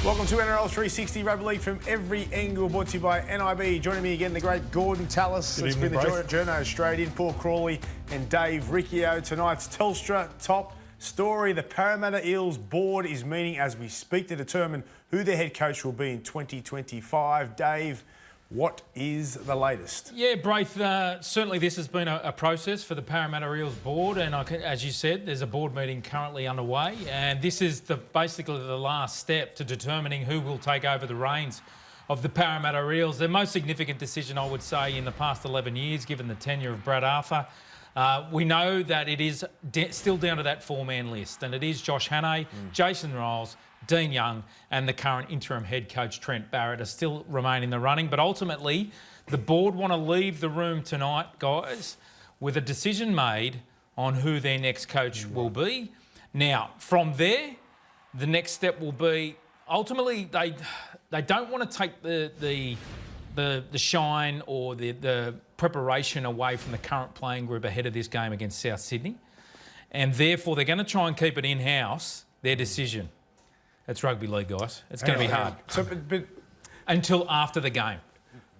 Welcome to NRL 360 Rugby League from every angle, brought to you by NIB. Joining me again, the great Gordon Tallis. It's been the journo straight in, Paul Crawley and Dave Riccio. Tonight's Telstra top story. The Parramatta Eels board is meeting as we speak to determine who their head coach will be in 2025. Dave, what is the latest? Yeah, Braith, certainly this has been a process for the Parramatta Eels board, and as you said, there's a board meeting currently underway, and this is basically the last step to determining who will take over the reins of the Parramatta Eels. The most significant decision, I would say, in the past 11 years, given the tenure of Brad Arthur. We know that it is still down to that four-man list, and it is Josh Hannay, Jason Riles, Dean Young and the current interim head coach Trent Barrett are still remain in the running. But ultimately, the board want to leave the room tonight, guys, with a decision made on who their next coach will be. Now, from there, the next step will be, ultimately, they don't want to take the shine or the preparation away from the current playing group ahead of this game against South Sydney. And therefore, they're going to try and keep it in-house, their decision. It's rugby league, guys. It's going to be hard. So, but until after the game.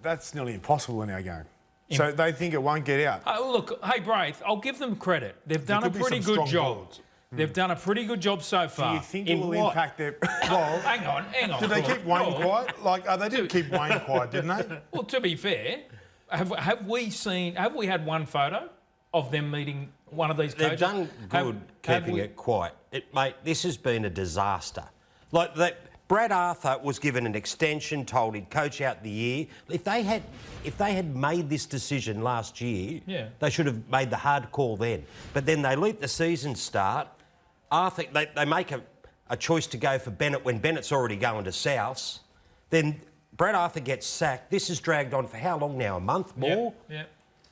That's nearly impossible in our game. So they think it won't get out. Look, hey, Braith, I'll give them credit. They've done a pretty good job. They've done a pretty good job so far. Do you think it will impact their... Well, hang on. Did they keep Wayne quiet? They did keep Wayne quiet, didn't they? Well, to be fair, have we had one photo of them meeting one of these coaches? They've done good keeping it quiet. Mate, this has been a disaster. Like that, Brad Arthur was given an extension, told he'd coach out the year. If they had made this decision last year, they should have made the hard call then. But then they let the season start. Arthur, they make a choice to go for Bennett when Bennett's already going to Souths. Then Brad Arthur gets sacked. This has dragged on for how long now? A month more? Yep.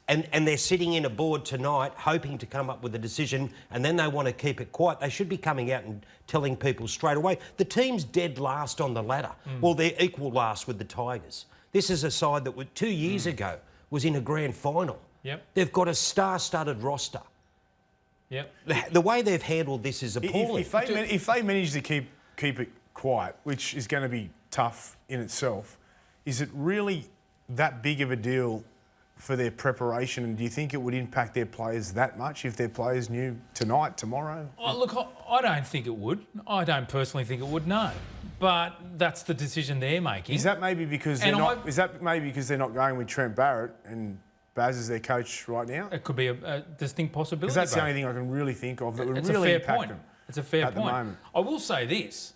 And they're sitting in a board tonight hoping to come up with a decision, and then they want to keep it quiet. They should be coming out and telling people straight away. The team's dead last on the ladder. Well, they're equal last with the Tigers. This is a side that 2 years ago was in a grand final. Yep. They've got a star-studded roster. Yep. The way they've handled this is appalling. If they manage to keep it quiet, which is going to be tough in itself, is it really that big of a deal for their preparation, and do you think it would impact their players that much if their players knew tonight, tomorrow? Oh, look, I don't think it would. I don't personally think it would, no. But that's the decision they're making. Is that maybe because they're not? Is that maybe because they're not going with Trent Barrett and Baz is their coach right now? It could be a distinct possibility. Because that's the only thing I can really think of that would really impact them. It's a fair point. At the moment. I will say this: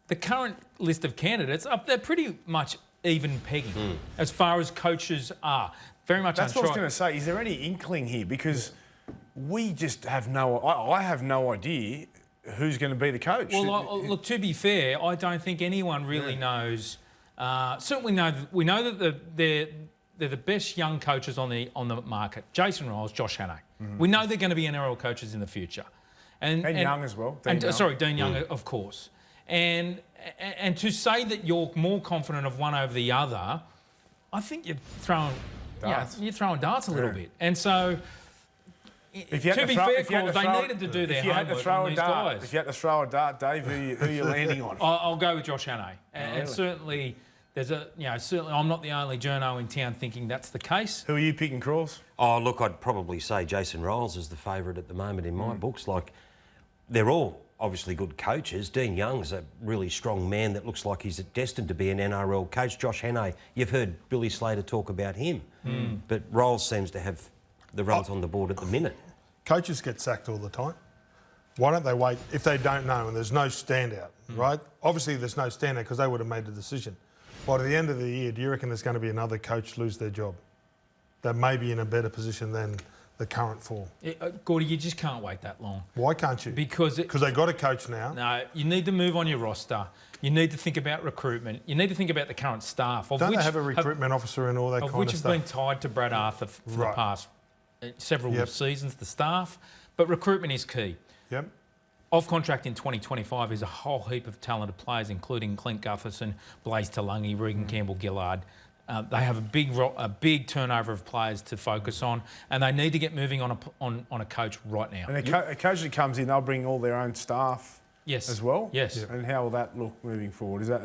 the current list of candidates, they're pretty much even pegging as far as coaches are. Very much. That's what I was going to say. Is there any inkling here? Because we just have I have no idea who's going to be the coach. Well, look, to be fair, I don't think anyone really knows. Certainly we know that they're the best young coaches on the market. Jason Riles, Josh Hannay. We know they're going to be NRL coaches in the future. And Young as well. Dean Young, of course. And to say that you're more confident of one over the other, I think you're throwing darts a little bit. And so, to be fair, they needed to do their homework on these guys. If you had to throw a dart, Dave, who are you landing on? I'll go with Josh Hannay. And certainly, certainly I'm not the only journo in town thinking that's the case. Who are you picking, Crawls? Oh, look, I'd probably say Jason Riles is the favourite at the moment in my books. Like, they're all obviously good coaches. Dean Young's a really strong man that looks like he's destined to be an NRL coach. Josh Hannay, you've heard Billy Slater talk about him. But Riles seems to have the runs on the board at the minute. Coaches get sacked all the time. Why don't they wait if they don't know and there's no standout, right? Obviously there's no standout because they would have made the decision. By the end of the year, do you reckon there's going to be another coach lose their job that may be in a better position than the current four? Gordy, you just can't wait that long. Why can't you? Because they got a coach now. No, you need to move on your roster. You need to think about recruitment. You need to think about the current staff. Don't they have a recruitment officer and all that kind of stuff? Of which has been tied to Brad Arthur for the past several seasons, the staff. But recruitment is key. Yep. Off contract in 2025 is a whole heap of talented players, including Clint Gutherson, Blaze Talangi, Regan Campbell-Gillard. They have a big turnover of players to focus on, and they need to get moving on a coach right now. And a coach that comes in, they'll bring all their own staff Yes. as well? Yes. Yep. And how will that look moving forward? Is that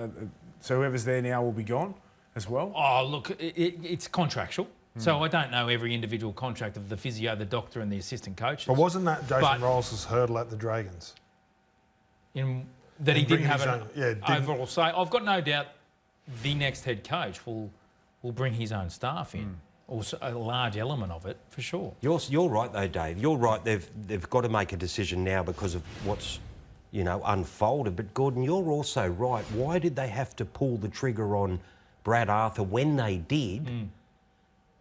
so whoever's there now will be gone as well? Oh, look, it's contractual. So I don't know every individual contract of the physio, the doctor and the assistant coaches. But wasn't that Jason Rolls' hurdle at the Dragons? That he didn't have an didn't. overall say. I've got no doubt the next head coach will bring his own staff in, or a large element of it, for sure. You're right though, Dave. You're right. They've got to make a decision now because of what's, unfolded. But Gordon, you're also right. Why did they have to pull the trigger on Brad Arthur when they did,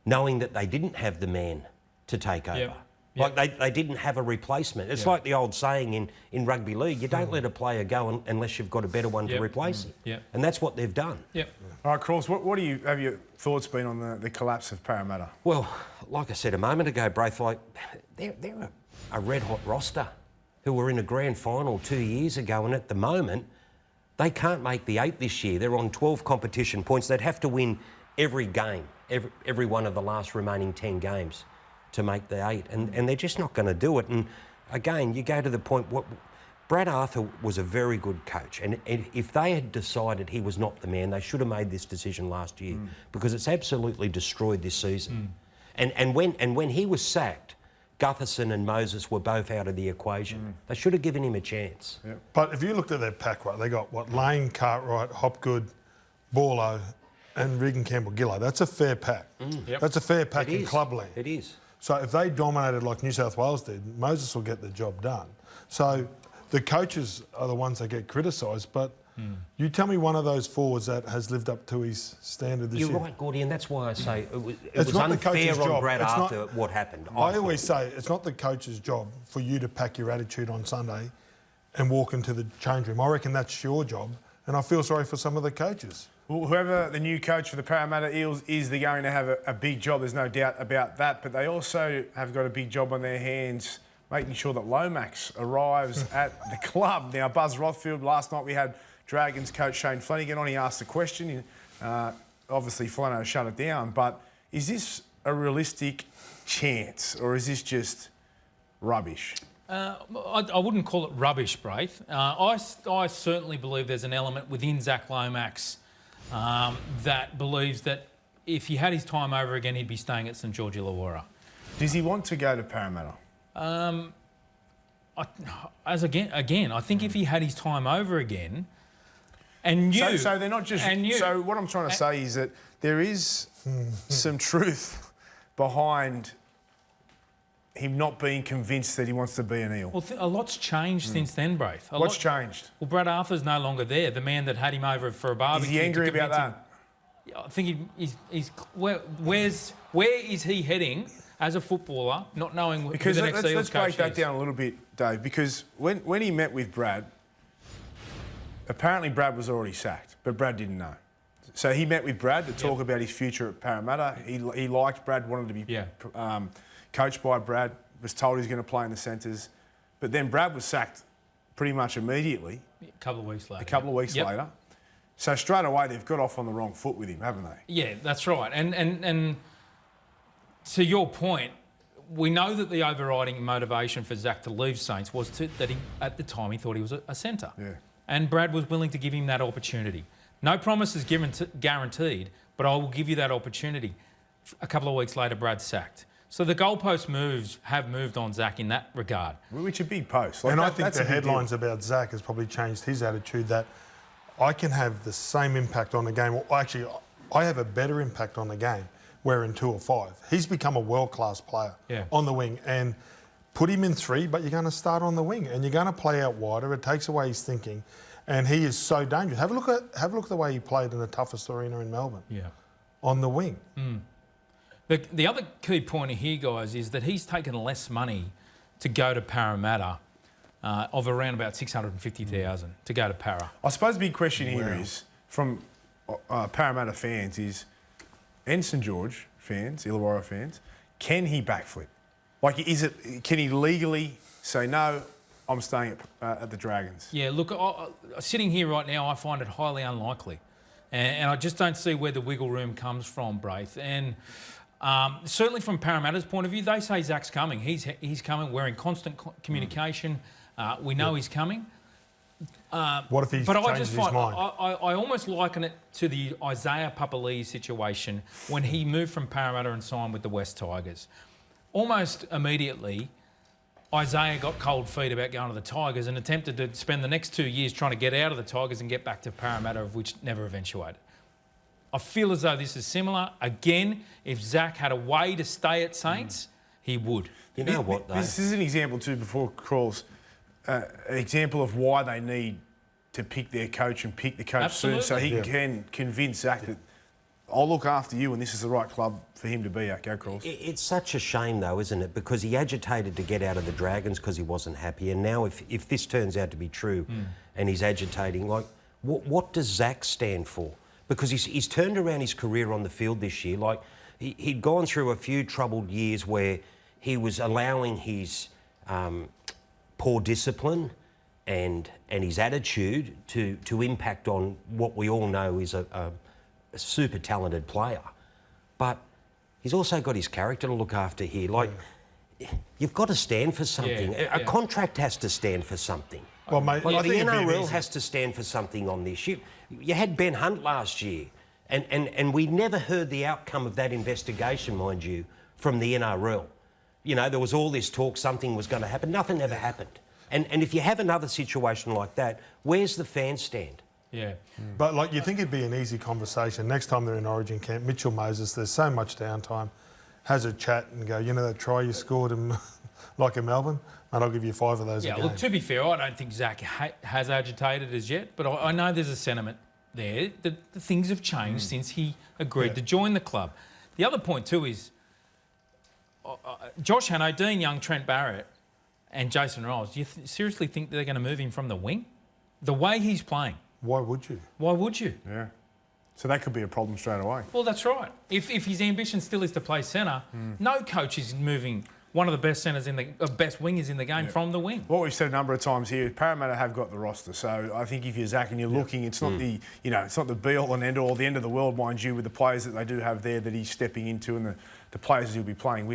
knowing that they didn't have the man to take over? Like they didn't have a replacement. It's like the old saying in rugby league, you don't let a player go unless you've got a better one to replace him. And that's what they've done. All right, Cross, what have your thoughts been on the collapse of Parramatta? Well, like I said a moment ago, Braith, they're a red-hot roster who were in a grand final 2 years ago, and at the moment, they can't make the 8 this year. They're on 12 competition points. They'd have to win every game, every one of the last remaining 10 games to make the 8, and they're just not going to do it. And again, you go to the point, Brad Arthur was a very good coach, and if they had decided he was not the man, they should have made this decision last year because it's absolutely destroyed this season. And when he was sacked, Gutherson and Moses were both out of the equation. They should have given him a chance. But if you looked at their pack, right, they got Lane, Cartwright, Hopgood, Borlo, and Regan Campbell-Gillow. That's a fair pack. That's a fair pack in clubland. It is. So if they dominated like New South Wales did, Moses will get the job done. So the coaches are the ones that get criticised, but you tell me one of those forwards that has lived up to his standard this year. You're right, Gordy, and that's why I say it was unfair on Brad Arthur what happened. I always say it's not the coach's job for you to pack your attitude on Sunday and walk into the change room. I reckon that's your job, and I feel sorry for some of the coaches. Well, whoever the new coach for the Parramatta Eels is, they're going to have a big job. There's no doubt about that. But they also have got a big job on their hands making sure that Lomax arrives at the club. Now, Buzz Rothfield, last night we had Dragons coach Shane Flanagan on. He asked the question. Obviously, Flano shut it down. But is this a realistic chance or is this just rubbish? I wouldn't call it rubbish, Braith. I certainly believe there's an element within Zach Lomax that believes that if he had his time over again, he'd be staying at St George Illawarra. Does he want to go to Parramatta? I think if he had his time over again, and you... So they're not just... So what I'm trying to say is that there is some truth behind him not being convinced that he wants to be an Eel. Well, a lot's changed since then, Braith. What's changed? Well, Brad Arthur's no longer there, the man that had him over for a barbecue. Is he angry about that? I think he's where is he heading as a footballer, not knowing who the next Eels coach is? Let's break that down a little bit, Dave, because when he met with Brad, apparently Brad was already sacked, but Brad didn't know. So he met with Brad to talk about his future at Parramatta. He liked Brad, wanted to be coached by Brad, was told he was going to play in the centres. But then Brad was sacked pretty much immediately. A couple of weeks later. So straight away they've got off on the wrong foot with him, haven't they? Yeah, that's right. And to your point, we know that the overriding motivation for Zach to leave Saints was that at the time he thought he was a centre. Yeah. And Brad was willing to give him that opportunity. No promises guaranteed, but I will give you that opportunity. A couple of weeks later, Brad's sacked. So the goalpost have moved on Zach in that regard. Which are big posts. And I think the headlines about Zach has probably changed his attitude that I can have the same impact on the game. Well, actually, I have a better impact on the game wearing 2 or 5. He's become a world-class player on the wing. And put him in 3, but you're going to start on the wing and you're going to play out wider. It takes away his thinking. And he is so dangerous. Have a look at the way he played in the toughest arena in Melbourne. Yeah. On the wing. The other key point here, guys, is that he's taken less money to go to Parramatta of around about $650,000 to go to Para. I suppose the big question here is, from Parramatta fans is, and St George fans, Illawarra fans, can he backflip? Like, can he legally say, no, I'm staying at the Dragons? Yeah, look, sitting here right now, I find it highly unlikely. And I just don't see where the wiggle room comes from, Braith. And certainly from Parramatta's point of view, they say Zach's coming. He's coming. We're in constant communication. We know he's coming. What if he But I changes just his find mind? I almost liken it to the Isaiah Papali'i situation when he moved from Parramatta and signed with the West Tigers. Almost immediately, Isaiah got cold feet about going to the Tigers and attempted to spend the next 2 years trying to get out of the Tigers and get back to Parramatta, of which never eventuated. I feel as though this is similar. Again, if Zach had a way to stay at Saints, he would. You know what, though? This is an example too, before Crawls, an example of why they need to pick their coach and pick the coach soon, so he can convince Zach that I'll look after you and this is the right club for him to be at. Go, Crawls. It's such a shame, though, isn't it? Because he agitated to get out of the Dragons because he wasn't happy. And now if this turns out to be true and he's agitating, like, what does Zach stand for? Because he's turned around his career on the field this year. Like, he'd gone through a few troubled years where he was allowing his poor discipline and his attitude to impact on what we all know is a super talented player. But he's also got his character to look after here. Like, you've got to stand for something. A contract has to stand for something. Well, mate, Like, I the think it'd be NRL easy. has to stand for something on this. You had Ben Hunt last year, and we never heard the outcome of that investigation, mind you, from the NRL. You know, there was all this talk something was going to happen. Nothing ever happened. And if you have another situation like that, where's the fan stand? Yeah. But, like, you think it'd be an easy conversation. Next time they're in Origin camp, Mitchell Moses, there's so much downtime, has a chat and go, you know that try you scored in, like in Melbourne? And I'll give you 5 of those a Yeah, game. look, to be fair, I don't think Zach has agitated as yet, but I know there's a sentiment there that things have changed since he agreed to join the club. The other point too is Josh Hannah, Dean Young, Trent Barrett and Jason Riles, do you seriously think they're going to move him from the wing? The way he's playing. Why would you? Why would you? Yeah. So that could be a problem straight away. Well, that's right. If his ambition still is to play centre, no coach is moving one of the best centres best wingers in the game from the wing. What we've said a number of times here, Parramatta have got the roster. So I think if you're Zach and you're looking, it's not the it's not the be all and end all, the end of the world, mind you, with the players that they do have there that he's stepping into and the players he'll be playing with.